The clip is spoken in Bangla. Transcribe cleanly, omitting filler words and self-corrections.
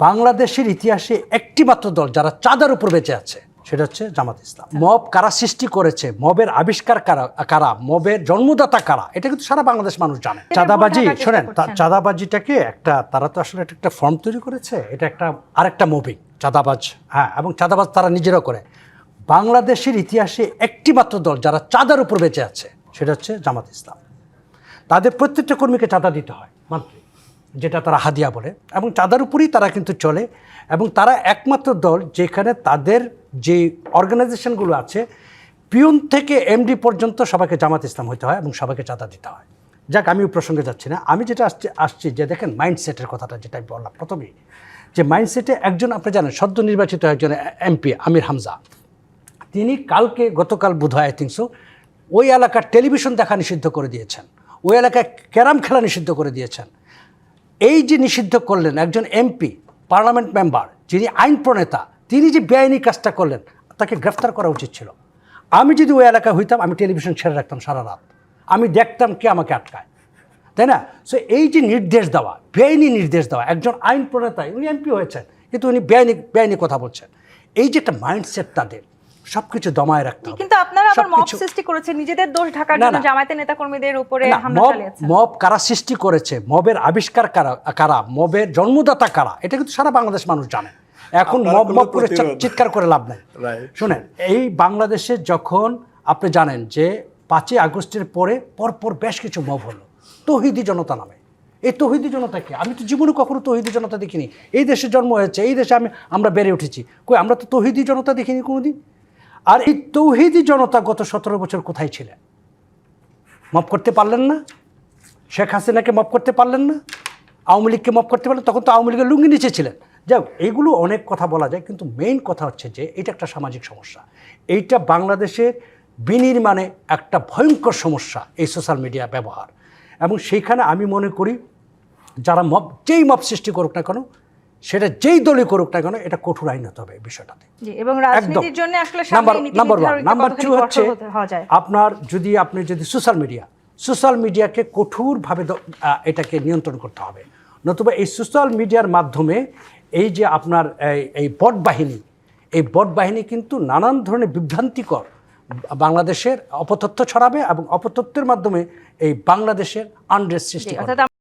বাংলাদেশের ইতিহাসে একটি মাত্র দল যারা চাঁদার উপর বেঁচে আছে, সেটা হচ্ছে জামাত ইসলাম। মব কারা সৃষ্টি করেছে, মবের আবিষ্কার কারা, মবের জন্মদাতা কারা, এটা কিন্তু সারা বাংলাদেশ মানুষ জানে। চাঁদাবাজি, শোনেন, চাঁদাবাজিটাকে তারা তো আসলে একটা ফর্ম তৈরি করেছে, এটা আরেকটা মুভিং চাঁদাবাজ। হ্যাঁ, এবং চাঁদাবাজ তারা নিজেরাও করে। বাংলাদেশের ইতিহাসে একটি মাত্র দল যারা চাঁদার উপর বেঁচে আছে, সেটা হচ্ছে জামাত ইসলাম। তাদের প্রত্যেকটা কর্মীকে চাঁদা দিতে হয় মান্থলি, যেটা তারা হাদিয়া বলে, এবং চাঁদার উপরেই তারা কিন্তু চলে। এবং তারা একমাত্র দল যেখানে তাদের যে অর্গানাইজেশনগুলো আছে, পিয়ন থেকে এমডি পর্যন্ত সবাইকে জামাত ইসলাম হতে হয় এবং সবাইকে চাঁদা দিতে হয়। যাক, আমি ওই প্রসঙ্গে যাচ্ছি না। আমি যেটা আসছি যে দেখেন মাইন্ডসেটের কথাটা, যেটা আমি বললাম প্রথমেই, যে মাইন্ডসেটে একজন, আপনি জানেন, সদ্য নির্বাচিত একজন এমপি আমির হামজা, তিনি গতকাল বোধহয় আই থিঙ্ক সো, ওই এলাকার টেলিভিশন দেখা নিষিদ্ধ করে দিয়েছেন, ওই এলাকায় ক্যারাম খেলা নিষিদ্ধ করে দিয়েছেন। এই যে নিষিদ্ধ করলেন একজন এমপি, পার্লামেন্ট মেম্বার, যিনি আইন প্রণেতা, তিনি যে বেআইনি কাজটা করলেন, তাকে গ্রেফতার করা উচিত ছিল। আমি যদি ওই এলাকায় হইতাম, আমি টেলিভিশন ছেড়ে রাখতাম সারা রাত, আমি দেখতাম কে আমাকে আটকায়, তাই না? সো এই যে নির্দেশ দেওয়া, বেআইনি নির্দেশ দেওয়া, একজন আইন প্রণেতা, উনি এমপি হয়েছেন কিন্তু উনি বেআইনি কথা বলছেন, এই যে একটা মাইন্ডসেট তাদের, সবকিছু দমায় রাখতে হবে। কিন্তু আপনারা আবার মব সৃষ্টি করেছেন নিজেদের দোষ ঢাকার জন্য, জামায়াতের নেতাকর্মীদের উপরে হামলা চালিয়েছেন। মব কারা সৃষ্টি করেছে, মবের আবিষ্কার কারা, মবের জন্মদাতা কারা, এটা কিন্তু সারা বাংলাদেশ মানুষ জানে। এখন মব করে চিৎকার করে লাভ নাই। শুনেন, এই বাংলাদেশে যখন আপনি জানেন যে 5ই আগস্টের পরপর বেশ কিছু মব হলো তৌহিদি জনতা নামে। এই তৌহিদি জনতাকে আমি তো জীবনে কখনো তৌহিদি জনতা দেখিনি। এই দেশে জন্ম হয়েছে, এই দেশে আমরা বেড়ে উঠেছি, কই আমরা তো তৌহিদি জনতা দেখিনি কোনোদিন। আর এই তৌহিদি জনতা গত 17 বছর কোথায় ছিলেন? মব করতে পারলেন না, শেখ হাসিনাকে মব করতে পারলেন না, আওয়ামী লীগকে মব করতে পারলেন, তখন তো আওয়ামী লীগের লুঙ্গি নিচে ছিলেন। যাও, এইগুলো অনেক কথা বলা যায়, কিন্তু মেইন কথা হচ্ছে যে এটা একটা সামাজিক সমস্যা। এইটা বাংলাদেশের বিনির্মাণে একটা ভয়ঙ্কর সমস্যা, এই সোশ্যাল মিডিয়া ব্যবহার। এবং সেইখানে আমি মনে করি যারা যেই মব সৃষ্টি করুক না কেন, সেটা যেই দলই করুক না কেন, এটা কঠোর আইন হতে হবে এই বিষয়টাতে। এবং রাজনীতির জন্য আসলে নাম্বার 1। নাম্বার 2 হচ্ছে আপনি যদি সোশ্যাল মিডিয়াকে কঠোরভাবে এটাকে নিয়ন্ত্রণ করতে হবে। নতুবা এই সোশ্যাল মিডিয়ার মাধ্যমে এই যে আপনার এই বট বাহিনী কিন্তু নানান ধরনের বিভ্রান্তিকর বাংলাদেশের অপতথ্য ছড়াবে এবং অপতথ্যের মাধ্যমে এই বাংলাদেশের আনরেস্ট সৃষ্টি করবে।